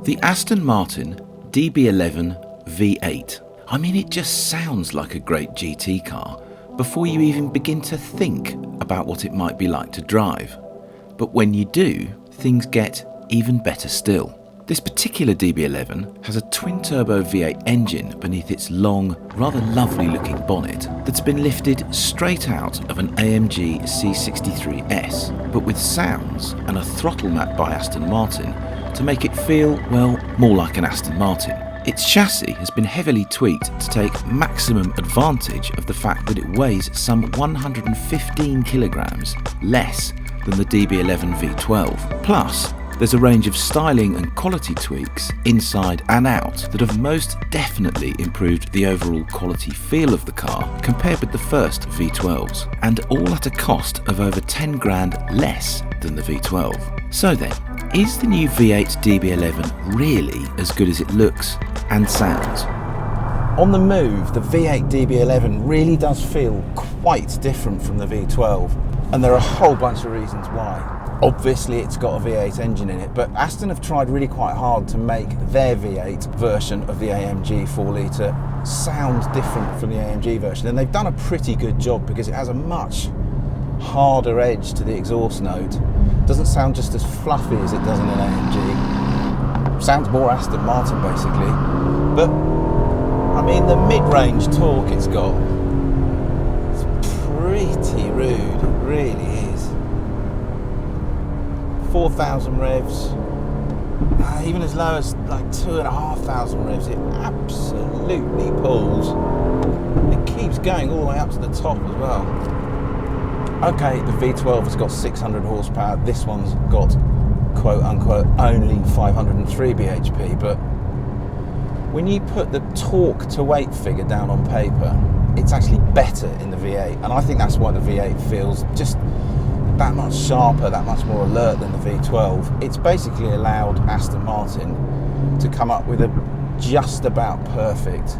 The Aston Martin DB11 V8. I mean, it just sounds like a great GT car before you even begin to think about what it might be like to drive. But when you do, things get even better still. This particular DB11 has a twin-turbo V8 engine beneath its long, rather lovely-looking bonnet that's been lifted straight out of an AMG C63S, but with sounds and a throttle map by Aston Martin to make it feel, well, more like an Aston Martin. Its chassis has been heavily tweaked to take maximum advantage of the fact that it weighs some 115 kilograms less than the DB11 V12. Plus, there's a range of styling and quality tweaks inside and out that have most definitely improved the overall quality feel of the car compared with the first V12s, and all at a cost of over 10 grand less than the V12. So then, is the new V8 DB11 really as good as it looks and sounds? On the move, the V8 DB11 really does feel quite different from the V12, and there are a whole bunch of reasons why. Obviously it's got a V8 engine in it, but Aston have tried really quite hard to make their V8 version of the AMG 4 litre sound different from the AMG version, and they've done a pretty good job because it has a much harder edge to the exhaust note. It doesn't sound just as fluffy as it does in an AMG. Sounds more Aston Martin basically, but I mean the mid-range torque it's got, it's pretty rude, it really is. 4,000 revs, even as low as like 2,500 revs, it absolutely pulls. It keeps going all the way up to the top as well. Okay, the V12 has got 600 horsepower, this one's got quote unquote only 503 bhp, but when you put the torque to weight figure down on paper, it's actually better in the V8, and I think that's why the V8 feels just that much sharper, that much more alert than the V12. It's basically allowed Aston Martin to come up with a just about perfect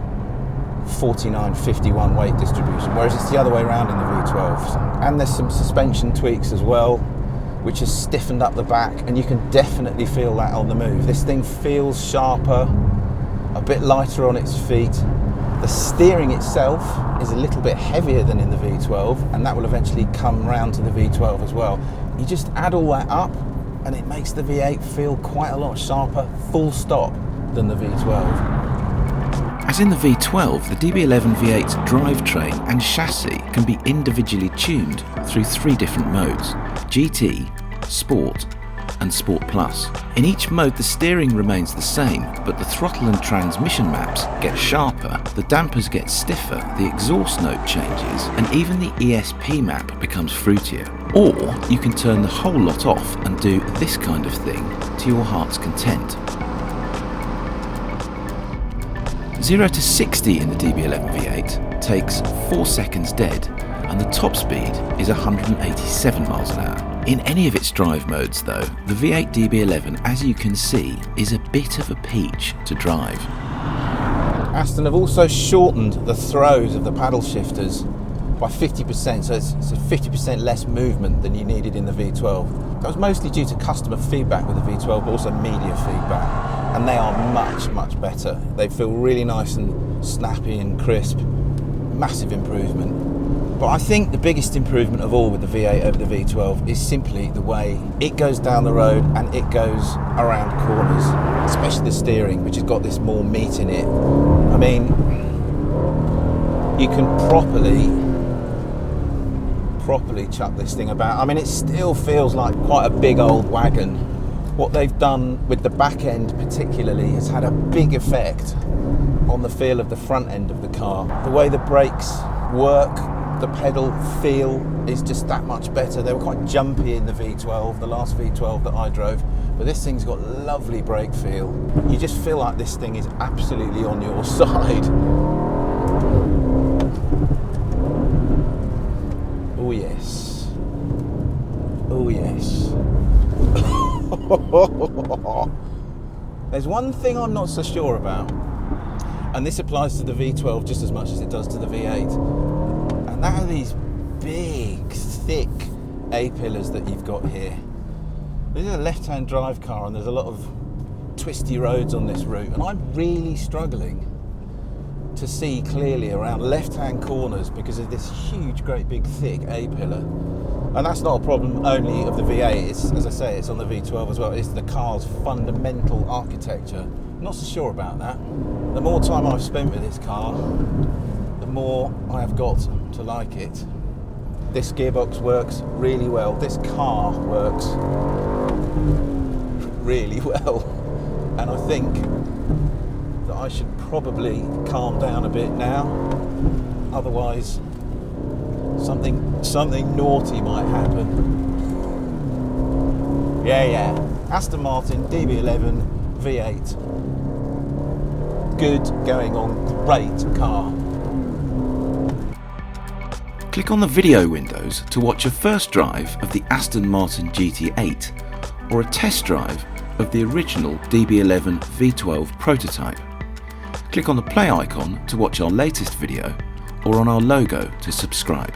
49-51 weight distribution, whereas it's the other way around in the V12. And there's some suspension tweaks as well, which has stiffened up the back, and you can definitely feel that on the move. This thing feels sharper, a bit lighter on its feet. The steering itself is a little bit heavier than in the V12, and that will eventually come round to the V12 as well. You just add all that up and it makes the V8 feel quite a lot sharper, full stop, than the V12. As in the V12, the DB11 V8's drivetrain and chassis can be individually tuned through 3 different modes: GT, Sport and Sport Plus. In each mode the steering remains the same, but the throttle and transmission maps get sharper, the dampers get stiffer, the exhaust note changes, and even the ESP map becomes fruitier. Or you can turn the whole lot off and do this kind of thing to your heart's content. 0 to 60 in the DB11 V8 takes 4 seconds dead, and the top speed is 187 miles an hour. In any of its drive modes though, the V8 DB11, as you can see, is a bit of a peach to drive. Aston have also shortened the throws of the paddle shifters by 50%, so it's a 50% less movement than you needed in the V12. That was mostly due to customer feedback with the V12, but also media feedback, and they are much, much better. They feel really nice and snappy and crisp. Massive improvement. But I think the biggest improvement of all with the V8 over the V12 is simply the way it goes down the road and it goes around corners, especially the steering, which has got this more meat in it. I mean, you can properly chuck this thing about. I mean, it still feels like quite a big old wagon. What they've done with the back end particularly has had a big effect on the feel of the front end of the car. The way the brakes work, the pedal feel is just that much better. They were quite jumpy in the V12, the last V12 that I drove, but this thing's got lovely brake feel. You just feel like this thing is absolutely on your side. Oh yes. Oh yes. There's one thing I'm not so sure about, and this applies to the V12 just as much as it does to the V8. And that are these big, thick A-pillars that you've got here. This is a left-hand drive car, and there's a lot of twisty roads on this route, and I'm really struggling to see clearly around left-hand corners because of this huge, great big thick A-pillar. And that's not a problem only of the V8, it's, as I say, it's on the V12 as well. It's the car's fundamental architecture. I'm not so sure about that. The more time I've spent with this car, the more I have got to like it. This gearbox works really well. This car works really well. And I think that I should probably calm down a bit now. Otherwise, something naughty might happen. Yeah. Aston Martin DB11 V8. Good going on, great car. Click on the video windows to watch a first drive of the Aston Martin GT8 or a test drive of the original DB11 V12 prototype. Click on the play icon to watch our latest video or on our logo to subscribe.